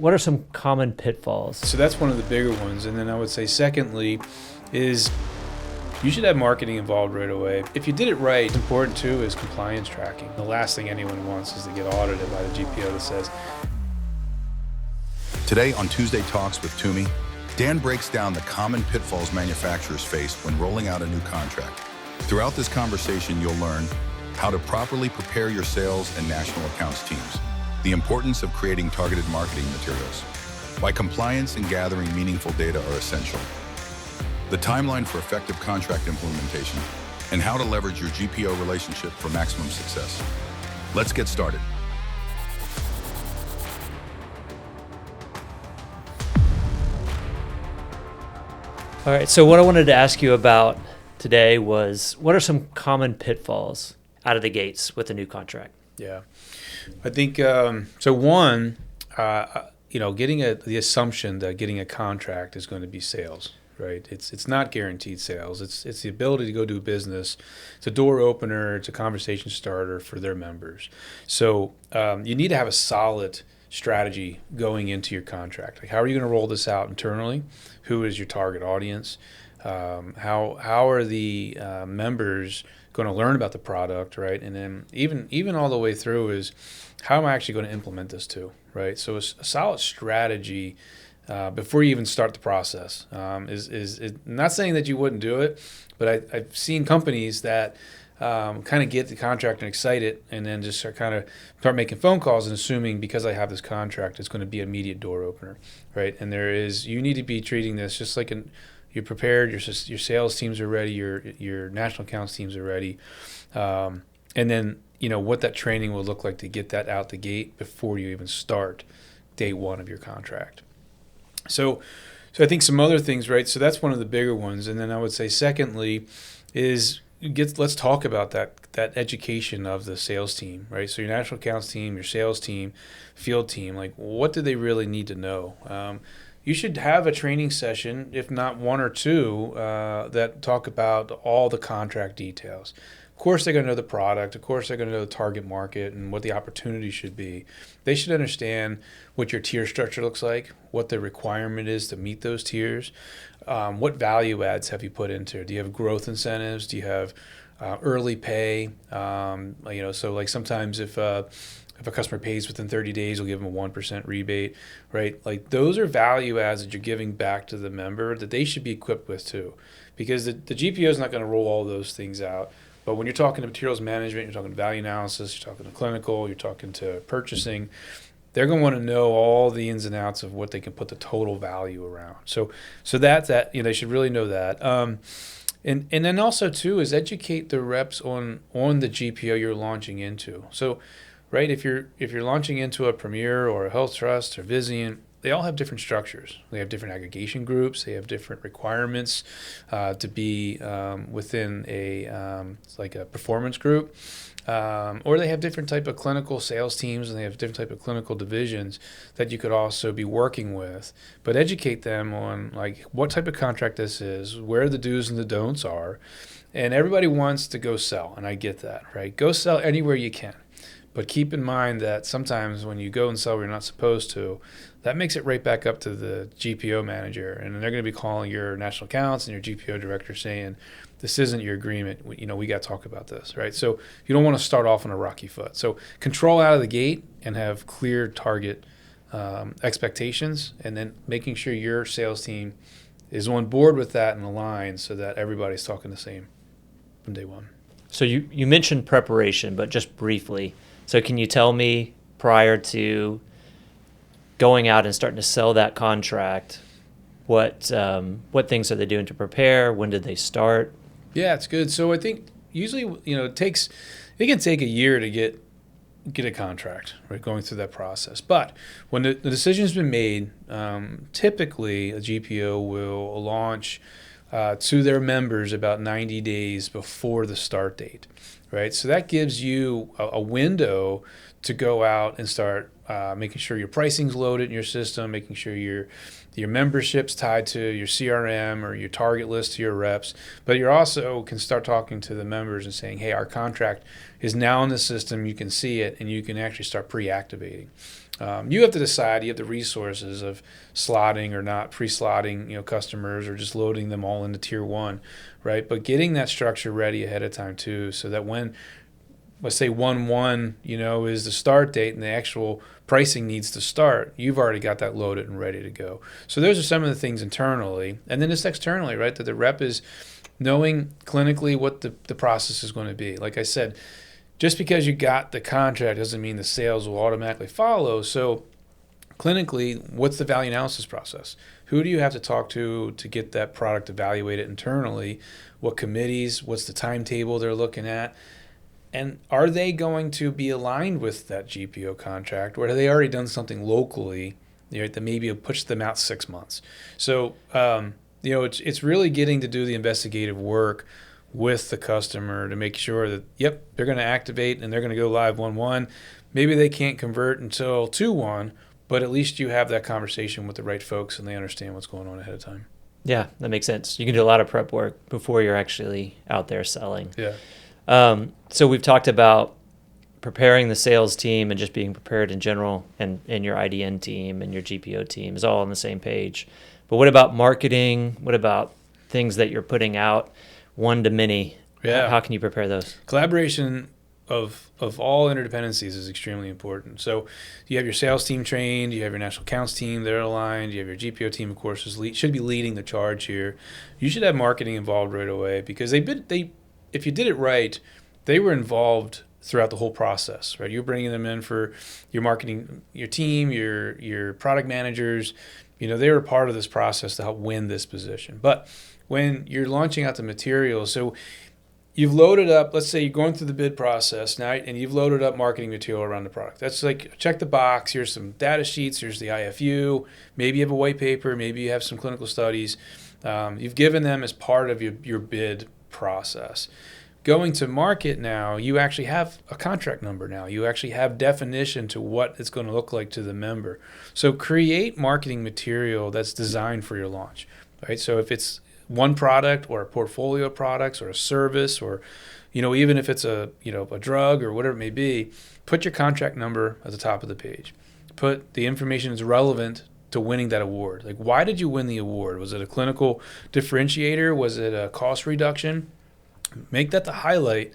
what are some common pitfalls? So that's one of the bigger ones. And then I would say secondly is you should have marketing involved right away. If you did it right, what's important too is compliance tracking. The last thing anyone wants is to get audited by the GPO that says. Today on Tuesday Talks with Toomey, Dan breaks down the common pitfalls manufacturers face when rolling out a new contract. Throughout this conversation, you'll learn how to properly prepare your sales and national accounts teams, the importance of creating targeted marketing materials, why compliance and gathering meaningful data are essential, the timeline for effective contract implementation, and how to leverage your GPO relationship for maximum success. Let's get started. All right, so what I wanted to ask you about today was what are some common pitfalls out of the gates with a new contract? Yeah, I think so. One, getting the assumption that getting a contract is going to be sales, right? It's not guaranteed sales. It's the ability to go do business. It's a door opener. It's a conversation starter for their members. So you need to have a solid strategy going into your contract. Like, how are you going to roll this out internally? Who is your target audience? How are the members going to learn about the product, right? And then even all the way through is how am I actually going to implement this too, right? So a solid strategy before you even start the process is not saying that you wouldn't do it, but I've seen companies that kind of get the contract and excite it and then just start making phone calls and assuming because I have this contract, it's going to be an immediate door opener, right? And you need to be treating this just like you're prepared, your sales teams are ready, your national accounts teams are ready, and then what that training will look like to get that out the gate before you even start day one of your contract. So I think some other things, right? So that's one of the bigger ones, and then I would say secondly is let's talk about that education of the sales team, right? So your national accounts team, your sales team, field team, like what do they really need to know? You should have a training session, if not one or two, that talk about all the contract details. Of course, they're going to know the product. Of course, they're going to know the target market and what the opportunity should be. They should understand what your tier structure looks like, what the requirement is to meet those tiers, what value adds have you put into it. Do you have growth incentives? Do you have early pay? So like sometimes if a customer pays within 30 days, we'll give them a 1% rebate, right? Like those are value adds that you're giving back to the member that they should be equipped with too, because the GPO is not going to roll all those things out. But when you're talking to materials management, you're talking to value analysis, you're talking to clinical, you're talking to purchasing, they're going to want to know all the ins and outs of what they can put the total value around. So that's that. They should really know that. And then also too is educate the reps on the GPO you're launching into. So, right, if you're launching into a Premier or a Health Trust or Vizient, they all have different structures. They have different aggregation groups. They have different requirements to be within like a performance group. Or they have different type of clinical sales teams and they have different type of clinical divisions that you could also be working with. But educate them on like what type of contract this is, where the do's and the don'ts are. And everybody wants to go sell, and I get that, right? Go sell anywhere you can. But keep in mind that sometimes when you go and sell where you're not supposed to, that makes it right back up to the GPO manager. And they're going to be calling your national accounts and your GPO director saying, this isn't your agreement. We got to talk about this, right? So you don't want to start off on a rocky foot. So control out of the gate and have clear target expectations, and then making sure your sales team is on board with that and aligned so that everybody's talking the same from day one. So you mentioned preparation, but just briefly. So can you tell me prior to going out and starting to sell that contract, what things are they doing to prepare? When did they start? Yeah, it's good. So I think usually it can take a year to get a contract, right? Going through that process. But when the decision's been made, typically a GPO will launch to their members about 90 days before the start date, right? So that gives you a window to go out and start making sure your pricing's loaded in your system, making sure your membership's tied to your CRM or your target list to your reps. But you also can start talking to the members and saying, hey, our contract is now in the system. You can see it, and you can actually start pre-activating. You have to decide. You have the resources of slotting or not pre-slotting, customers, or just loading them all into tier one, right? But getting that structure ready ahead of time too, so that when, let's say 1/1, is the start date and the actual pricing needs to start, you've already got that loaded and ready to go. So those are some of the things internally, and then it's externally, right? That the rep is knowing clinically what the process is going to be. Like I said, just because you got the contract doesn't mean the sales will automatically follow. So clinically, what's the value analysis process? Who do you have to talk to get that product evaluated internally? What committees? What's the timetable they're looking at? And are they going to be aligned with that GPO contract, or have they already done something locally that maybe will push them out 6 months? So, it's really getting to do the investigative work with the customer to make sure that, yep, they're going to activate and they're going to go live 1/1. Maybe they can't convert until 2/1, but at least you have that conversation with the right folks and they understand what's going on ahead of time. Yeah, that makes sense. You can do a lot of prep work before you're actually out there selling. Yeah. So we've talked about preparing the sales team and just being prepared in general, and your IDN team and your GPO team is all on the same page. But what about marketing? What about things that you're putting out one to many? Yeah. How can you prepare those? Collaboration of all interdependencies is extremely important. So you have your sales team trained, you have your national accounts team, they're aligned, you have your GPO team, of course, should be leading the charge here. You should have marketing involved right away, because if you did it right, they were involved throughout the whole process, right? You're bringing them in for your marketing, your team, your product managers. They were part of this process to help win this position. But when you're launching out the material, so you've loaded up, let's say you're going through the bid process now, and you've loaded up marketing material around the product. That's like, check the box. Here's some data sheets. Here's the IFU. Maybe you have a white paper. Maybe you have some clinical studies. You've given them as part of your bid process. Going to market now, you actually have a contract number now. You actually have definition to what it's going to look like to the member. So create marketing material that's designed for your launch, right? So if it's one product or a portfolio of products or a service, or even if it's a drug or whatever it may be, put your contract number at the top of the page. Put the information that's relevant to winning that award. Like, why did you win the award? Was it a clinical differentiator? Was it a cost reduction? Make that the highlight,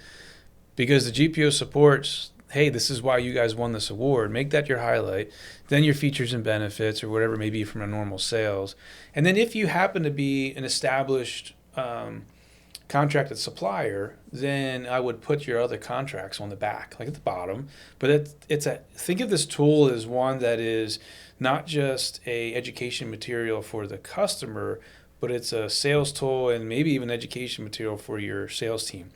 because the GPO supports, hey, this is why you guys won this award. Make that your highlight. Then your features and benefits, or whatever it may be from a normal sales. And then if you happen to be an established contracted supplier, then I would put your other contracts on the back, like at the bottom. But think of this tool as one that is not just a education material for the customer, but it's a sales tool and maybe even education material for your sales team.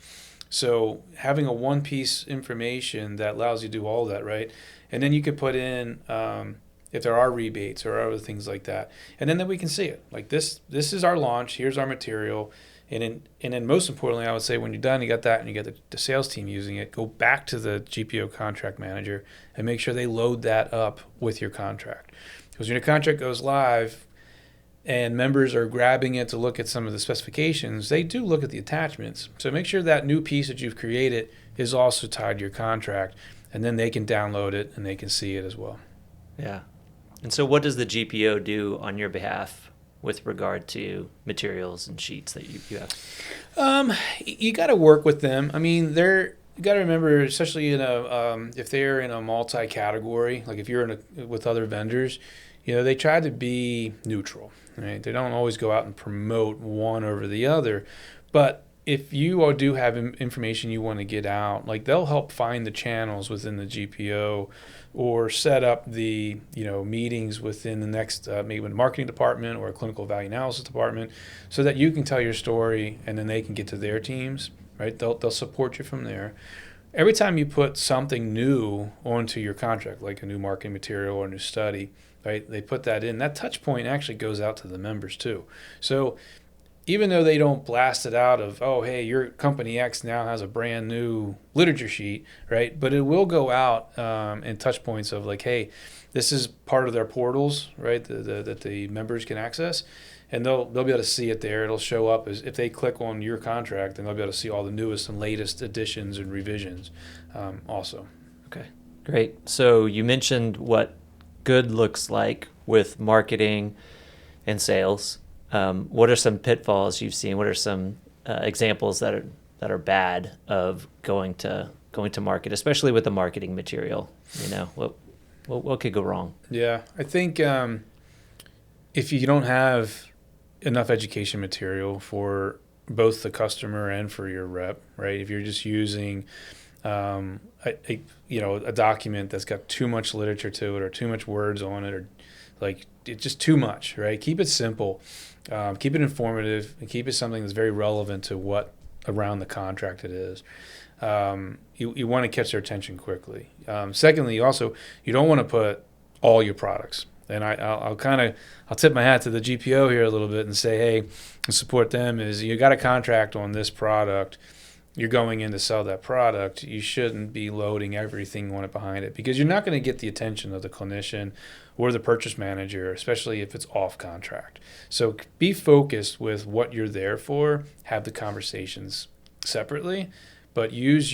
So having a one-piece information that allows you to do all of that, right? And then you could put in if there are rebates or other things like that. And then we can see it. Like, this is our launch. Here's our material. And then most importantly, I would say, when you're done, you got that, and you got the sales team using it, go back to the GPO contract manager and make sure they load that up with your contract. Because when your contract goes live, and members are grabbing it to look at some of the specifications, they do look at the attachments. So make sure that new piece that you've created is also tied to your contract, and then they can download it and they can see it as well. Yeah. And so what does the GPO do on your behalf with regard to materials and sheets that you have? You got to work with them. I mean, you got to remember, especially if they're in a multi-category, like if you're with other vendors, they try to be neutral. Right? They don't always go out and promote one over the other. But if you do have information you want to get out, like, they'll help find the channels within the GPO, or set up the meetings within the next maybe a marketing department or a clinical value analysis department, so that you can tell your story and then they can get to their teams. Right? They'll support you from there. Every time you put something new onto your contract, like a new marketing material or a new study, right, they put that in. That touch point actually goes out to the members too. So even though they don't blast it out of, oh, hey, your company X now has a brand new literature sheet, right? But it will go out in touch points of, like, hey, this is part of their portals, right, that the members can access. And they'll be able to see it there. It'll show up as if they click on your contract, and they'll be able to see all the newest and latest additions and revisions also. Okay, great. So you mentioned what good looks like with marketing and sales. What are some pitfalls you've seen? What are some examples that are bad of going to market, especially with the marketing material? What could go wrong? Yeah, I think if you don't have enough education material for both the customer and for your rep, right? If you're just using a document that's got too much literature to it or too much words on it, or like it's just too much, right? Keep it simple, keep it informative, and keep it something that's very relevant to what around the contract it is. You want to catch their attention quickly. Secondly, you don't want to put all your products. And I'll tip my hat to the GPO here a little bit and say, hey, support them. Is you got a contract on this product, you're going in to sell that product, you shouldn't be loading everything on it behind it, because you're not going to get the attention of the clinician or the purchase manager, especially if it's off contract. So be focused with what you're there for. Have the conversations separately, but if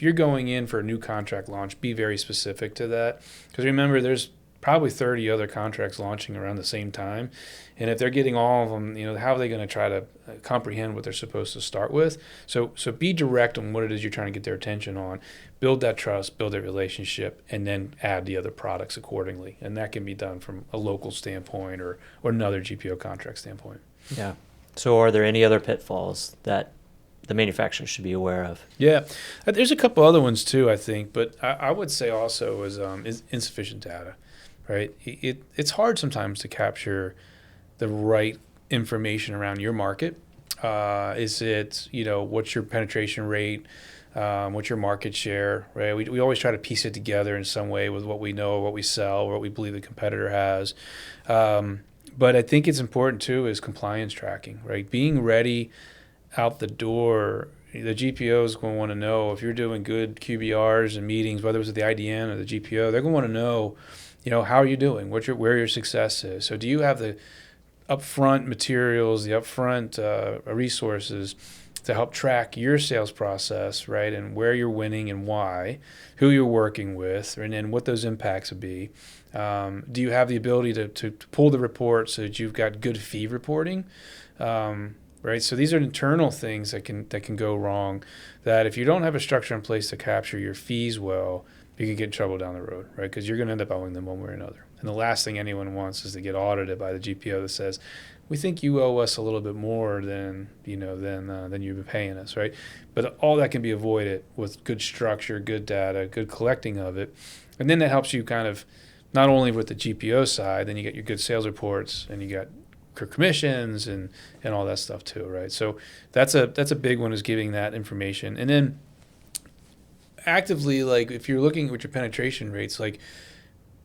you're going in for a new contract launch, be very specific to that, because remember, there's probably 30 other contracts launching around the same time. And if they're getting all of them, how are they going to try to comprehend what they're supposed to start with? So be direct on what it is you're trying to get their attention on. Build that trust, build that relationship, and then add the other products accordingly. And that can be done from a local standpoint or another GPO contract standpoint. Yeah. So are there any other pitfalls that the manufacturer should be aware of? Yeah. There's a couple other ones too, I think. But I would say also is insufficient data. Right, it's hard sometimes to capture the right information around your market. Is it what's your penetration rate? What's your market share? Right, we always try to piece it together in some way with what we know, what we sell, what we believe the competitor has. But I think it's important too is compliance tracking. Right, being ready out the door. The GPO is going to want to know if you're doing good QBRs and meetings, whether it's with the IDN or the GPO. They're going to want to know. How are you doing? Where your success is. So do you have the upfront materials, the upfront resources to help track your sales process, right? And where you're winning and why, who you're working with, and then what those impacts would be. Do you have the ability to pull the report so that you've got good fee reporting? Right. So these are internal things that can go wrong, that if you don't have a structure in place to capture your fees well, you can get in trouble down the road, right? Because you're going to end up owing them one way or another. And the last thing anyone wants is to get audited by the GPO that says, we think you owe us a little bit more than you've been paying us, right? But all that can be avoided with good structure, good data, good collecting of it. And then that helps you kind of not only with the GPO side, then you get your good sales reports and you got commissions and all that stuff too, right? So that's a big one, is giving that information. And then actively, like if you're looking at your penetration rates, like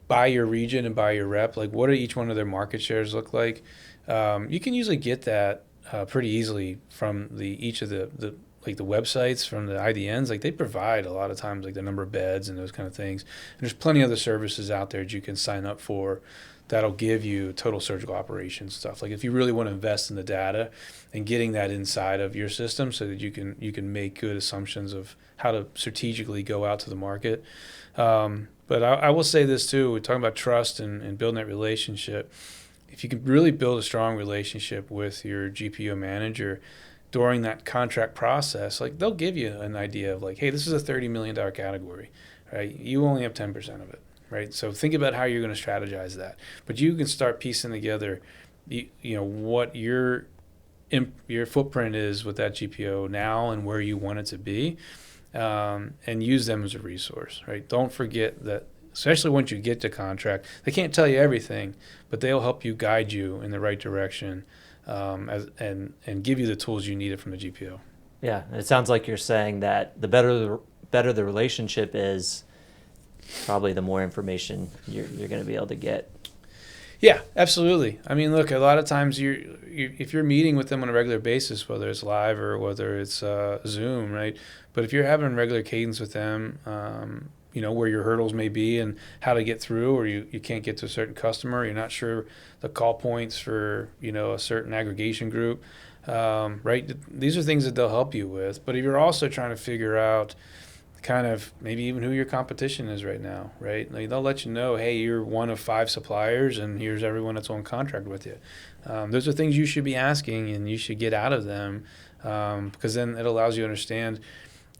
by your region and by your rep, like what do each one of their market shares look like? You can usually get that pretty easily from each of the websites from the IDNs. Like they provide a lot of times like the number of beds and those kind of things. And there's plenty of other services out there that you can sign up for that'll give you total surgical operations stuff. Like if you really want to invest in the data and getting that inside of your system so that you can make good assumptions of how to strategically go out to the market. But I will say this too, we're talking about trust and building that relationship. If you can really build a strong relationship with your GPO manager during that contract process, like they'll give you an idea of like, hey, this is a $30 million category, right? You only have 10% of it. Right, so think about how you're going to strategize that. But you can start piecing together, what your footprint is with that GPO now and where you want it to be, and use them as a resource. Right, don't forget that, especially once you get to contract, they can't tell you everything, but they'll help you guide you in the right direction, and give you the tools you needed from the GPO. Yeah, it sounds like you're saying that the better the relationship is, probably the more information you're going to be able to get. Yeah, absolutely. I mean, look, a lot of times if you're meeting with them on a regular basis, whether it's live or whether it's Zoom, right? But if you're having regular cadence with them, where your hurdles may be and how to get through, or you can't get to a certain customer, you're not sure the call points for, a certain aggregation group, right? These are things that they'll help you with. But if you're also trying to figure out kind of maybe even who your competition is right now, right? Like they'll let you know, hey, you're one of 5 suppliers, and here's everyone that's on contract with you. Those are things you should be asking, and you should get out of them, because then it allows you to understand,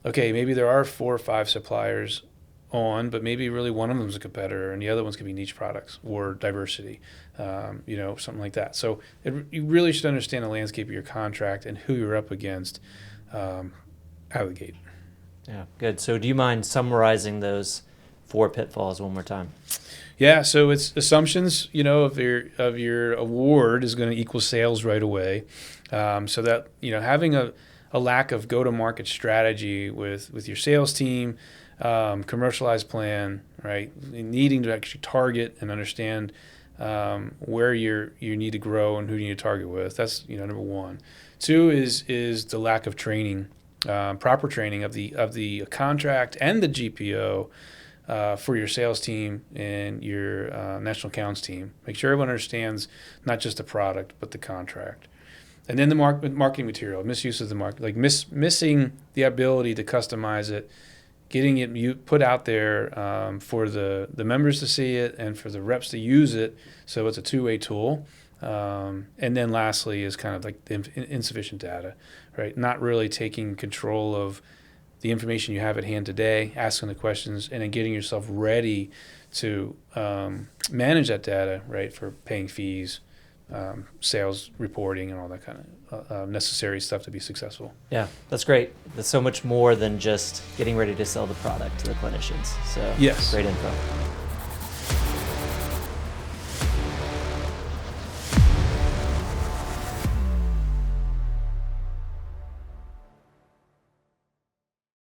okay, maybe there are 4 or 5 suppliers on, but maybe really one of them is a competitor, and the other one's could be niche products or diversity, something like that. So you really should understand the landscape of your contract and who you're up against out of the gate. Yeah, good. So do you mind summarizing those 4 pitfalls one more time? Yeah, so it's assumptions, of your award is going to equal sales right away. So that, having a lack of go-to-market strategy with your sales team, commercialized plan, right? Needing to actually target and understand where you need to grow and who you need to target with. That's, number 1. 2 is the lack of training. Proper training of the contract and the GPO for your sales team and your national accounts team. Make sure everyone understands not just the product but the contract. And then the marketing material, misuse of the market, like missing the ability to customize it, getting it put out there for the members to see it and for the reps to use it, so it's a two-way tool. And then lastly is kind of like the insufficient data, right? Not really taking control of the information you have at hand today, asking the questions, and then getting yourself ready to manage that data, right, for paying fees, sales reporting, and all that kind of necessary stuff to be successful. Yeah, that's great. That's so much more than just getting ready to sell the product to the clinicians. So yes, great info.